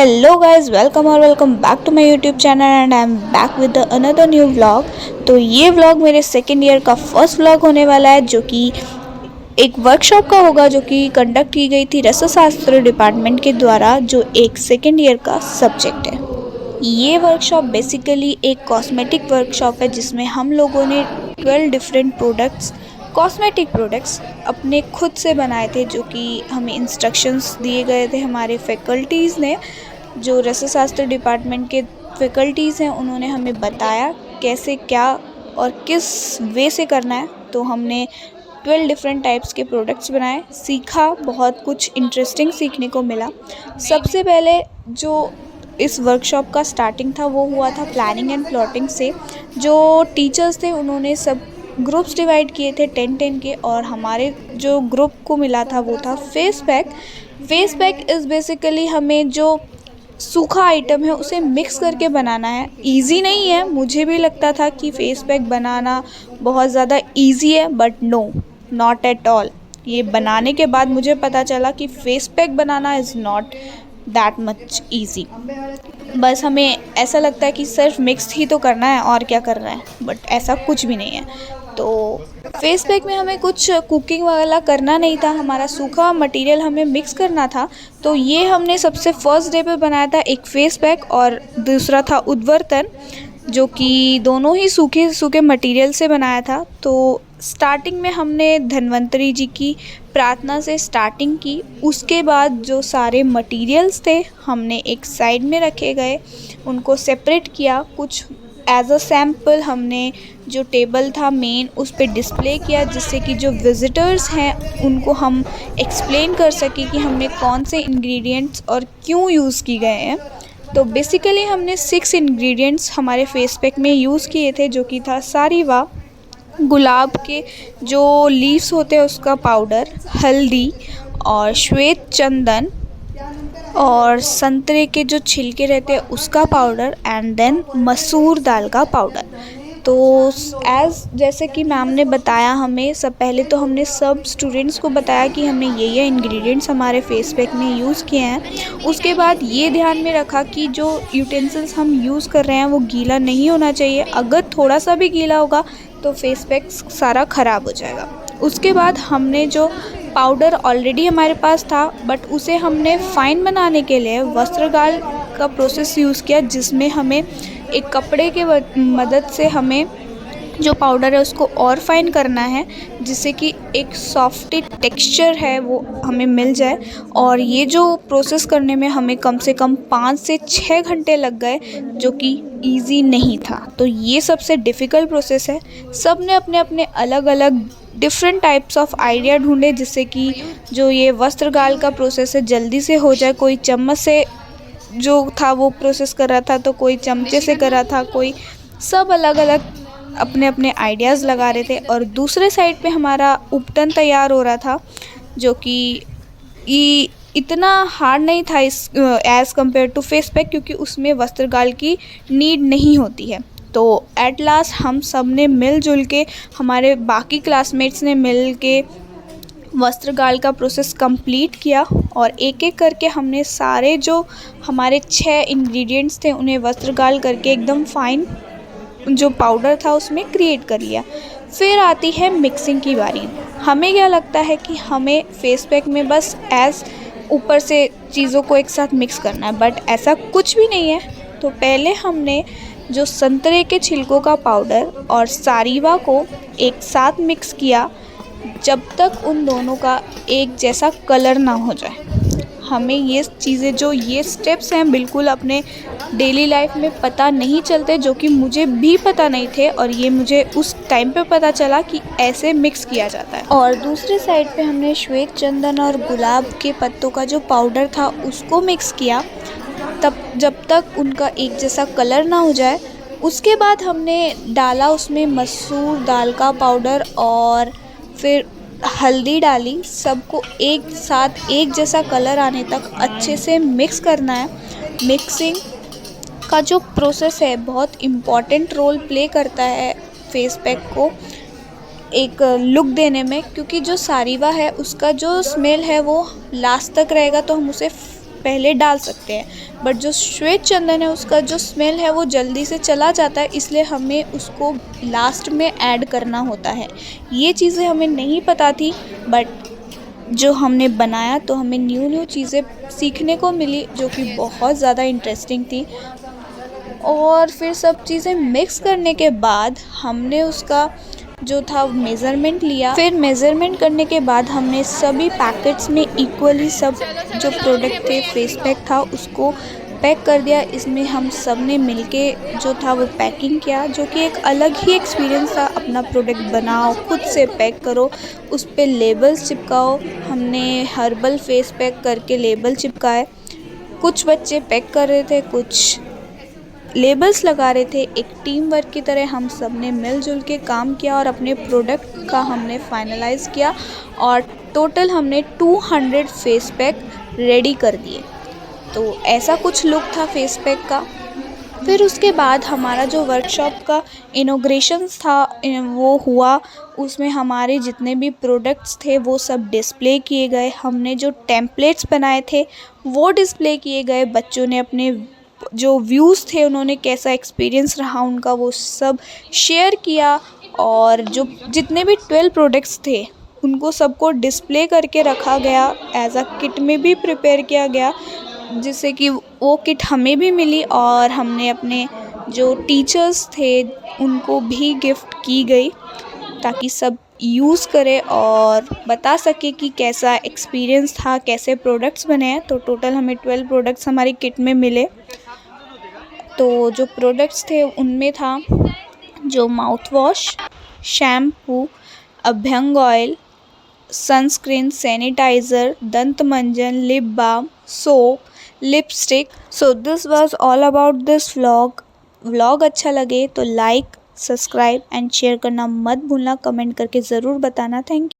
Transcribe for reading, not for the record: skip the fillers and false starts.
Hello guys, welcome back to my YouTube channel and I am back with another new vlog. तो ये vlog मेरे second year का first vlog होने वाला है, जो कि एक वर्कशॉप का होगा जो कि कंडक्ट की गई थी रसशास्त्र डिपार्टमेंट के द्वारा, जो एक सेकेंड ईयर का सब्जेक्ट है। ये वर्कशॉप बेसिकली एक कॉस्मेटिक वर्कशॉप है, जिसमें हम लोगों ने 12 डिफरेंट प्रोडक्ट्स, कॉस्मेटिक प्रोडक्ट्स अपने खुद से बनाए थे, जो कि हमें इंस्ट्रक्शंस दिए गए थे हमारे फैकल्टीज़ ने। जो रसशास्त्र डिपार्टमेंट के फैकल्टीज़ हैं, उन्होंने हमें बताया कैसे क्या और किस वे से करना है। तो हमने 12 डिफरेंट टाइप्स के प्रोडक्ट्स बनाए, सीखा, बहुत कुछ इंटरेस्टिंग सीखने को मिला। सबसे पहले जो इस वर्कशॉप का स्टार्टिंग था वो हुआ था प्लानिंग एंड प्लॉटिंग से। जो टीचर्स थे उन्होंने सब ग्रुप्स डिवाइड किए थे 10-10 के, और हमारे जो ग्रुप को मिला था वो था face pack. Face pack is basically हमें जो सूखा आइटम है उसे मिक्स करके बनाना है। इजी नहीं है, मुझे भी लगता था कि फेस पैक बनाना बहुत ज़्यादा इजी है, but no, not at all. ये बनाने के बाद मुझे पता चला कि फेस पैक बनाना is not that much easy. बस हमें ऐसा लगता है कि सिर्फ मिक्स ही तो करना है और क्या करना है, बट ऐसा कुछ भी नहीं है। तो फेस पैक में हमें कुछ कुकिंग वाला करना नहीं था, हमारा सूखा मटेरियल हमें मिक्स करना था। तो ये हमने सबसे फर्स्ट डे पे बनाया था एक फेस पैक, और दूसरा था उद्वर्तन, जो कि दोनों ही सूखे सूखे मटेरियल से बनाया था। तो स्टार्टिंग में हमने धन्वंतरी जी की प्रार्थना से स्टार्टिंग की। उसके बाद जो सारे मटेरियल्स थे हमने एक साइड में रखे गए, उनको सेपरेट किया। कुछ एज अ सैम्पल हमने जो टेबल था मेन उस पे डिस्प्ले किया, जिससे कि जो विज़िटर्स हैं उनको हम एक्सप्लेन कर सकें कि हमने कौन से इंग्रेडिएंट्स और क्यों यूज़ किए गए हैं। तो बेसिकली हमने 6 इंग्रेडिएंट्स हमारे फेस पैक में यूज़ किए थे, जो कि था सारीवा, गुलाब के जो लीव्स होते हैं उसका पाउडर, हल्दी और श्वेत चंदन, और संतरे के जो छिलके रहते हैं उसका पाउडर, एंड देन मसूर दाल का पाउडर। तो जैसे कि मैम ने बताया हमें, सब पहले तो हमने सब स्टूडेंट्स को बताया कि हमने ये इंग्रेडिएंट्स हमारे फेस पैक में यूज़ किए हैं। उसके बाद ये ध्यान में रखा कि जो यूटेंसिल्स हम यूज़ कर रहे हैं वो गीला नहीं होना चाहिए। अगर थोड़ा सा भी गीला होगा तो फेस पैक सारा ख़राब हो जाएगा। उसके बाद हमने जो पाउडर ऑलरेडी हमारे पास था, बट उसे हमने फ़ाइन बनाने के लिए वस्त्रगाल का प्रोसेस यूज़ किया, जिसमें हमें एक कपड़े के मदद से हमें जो पाउडर है उसको और फाइन करना है, जिससे कि एक सॉफ्टी टेक्सचर है वो हमें मिल जाए। और ये जो प्रोसेस करने में हमें कम से कम 5 से 6 घंटे लग गए, जो कि इजी नहीं था। तो ये सबसे डिफ़िकल्ट प्रोसेस है। सब ने अपने अपने अलग अलग डिफरेंट टाइप्स ऑफ आइडिया ढूंढे, जिससे कि जो ये वस्त्रगाल का प्रोसेस है जल्दी से हो जाए। कोई चम्मच से जो था वो प्रोसेस कर रहा था, तो कोई चमचे से कर रहा था, कोई सब अलग अलग अपने अपने आइडियाज़ लगा रहे थे। और दूसरे साइड पे हमारा उपटन तैयार हो रहा था, जो कि इतना हार्ड नहीं था इस as compare to face pack, क्योंकि उसमें वस्त्रगाल की नीड नहीं होती है। तो एट लास्ट हम सब ने मिलजुल के, हमारे बाकी क्लासमेट्स ने मिल के वस्त्रगाल का प्रोसेस कंप्लीट किया, और एक एक करके हमने सारे जो हमारे 6 इंग्रेडिएंट्स थे उन्हें वस्त्रगाल करके एकदम फाइन जो पाउडर था उसमें क्रिएट कर लिया। फिर आती है मिक्सिंग की बारी। हमें क्या लगता है कि हमें फेस पैक में बस ऊपर से चीज़ों को एक साथ मिक्स करना है, बट ऐसा कुछ भी नहीं है। तो पहले हमने जो संतरे के छिलकों का पाउडर और सारीवा को एक साथ मिक्स किया, जब तक उन दोनों का एक जैसा कलर ना हो जाए। हमें ये चीज़ें, जो ये स्टेप्स हैं, बिल्कुल अपने डेली लाइफ में पता नहीं चलते, जो कि मुझे भी पता नहीं थे, और ये मुझे उस टाइम पे पता चला कि ऐसे मिक्स किया जाता है। और दूसरी साइड पे हमने श्वेत चंदन और गुलाब के पत्तों का जो पाउडर था उसको मिक्स किया, तब जब तक उनका एक जैसा कलर ना हो जाए। उसके बाद हमने डाला उसमें मसूर दाल का पाउडर, और फिर हल्दी डाली। सबको एक साथ एक जैसा कलर आने तक अच्छे से मिक्स करना है। मिक्सिंग का जो प्रोसेस है बहुत इम्पॉर्टेंट रोल प्ले करता है फेस पैक को एक लुक देने में, क्योंकि जो सारीवा है उसका जो स्मेल है वो लास्ट तक रहेगा, तो हम उसे पहले डाल सकते हैं, बट जो श्वेत चंदन है उसका जो स्मेल है वो जल्दी से चला जाता है, इसलिए हमें उसको लास्ट में ऐड करना होता है। ये चीज़ें हमें नहीं पता थी, बट जो हमने बनाया तो हमें न्यू चीज़ें सीखने को मिली जो कि बहुत ज़्यादा इंटरेस्टिंग थी। और फिर सब चीज़ें मिक्स करने के बाद हमने उसका जो था मेज़रमेंट लिया। फिर मेज़रमेंट करने के बाद हमने सभी पैकेट्स में इक्वली सब जो प्रोडक्ट थे, फेस पैक था, उसको पैक कर दिया। इसमें हम सब ने मिलके जो था वो पैकिंग किया, जो कि एक अलग ही एक्सपीरियंस था। अपना प्रोडक्ट बनाओ, खुद से पैक करो, उस पे लेबल्स चिपकाओ। हमने हर्बल फेस पैक करके लेबल चिपकाए। कुछ बच्चे पैक कर रहे थे, कुछ लेबल्स लगा रहे थे। एक टीम वर्क की तरह हम सब ने मिलजुल के काम किया और अपने प्रोडक्ट का हमने फाइनलाइज़ किया और टोटल हमने 200 फेस पैक रेडी कर दिए। तो ऐसा कुछ लुक था फेस पैक का। फिर उसके बाद हमारा जो वर्कशॉप का इनॉग्रेशन था वो हुआ। उसमें हमारे जितने भी प्रोडक्ट्स थे वो सब डिस्प्ले किए गए। हमने जो टेम्पलेट्स बनाए थे वो डिस्प्ले किए गए। बच्चों ने अपने जो व्यूज़ थे, उन्होंने कैसा एक्सपीरियंस रहा उनका, वो सब शेयर किया। और जो जितने भी 12 प्रोडक्ट्स थे उनको सबको डिस्प्ले करके रखा गया। एज अ किट में भी प्रिपेयर किया गया, जिससे कि वो किट हमें भी मिली और हमने अपने जो टीचर्स थे उनको भी गिफ्ट की गई, ताकि सब यूज़ करें और बता सके कि कैसा एक्सपीरियंस था, कैसे प्रोडक्ट्स बने हैं। तो टोटल हमें 12 प्रोडक्ट्स हमारी किट में मिले। तो जो प्रोडक्ट्स थे उनमें था जो माउथ वॉश, शैम्पू, अभ्यंग ऑयल, सनस्क्रीन, सैनिटाइज़र, दंत मंजन, lip balm, soap, lipstick. So this was all about this vlog अच्छा लगे तो लाइक, सब्सक्राइब एंड शेयर करना मत भूलना। कमेंट करके ज़रूर बताना। Thank you.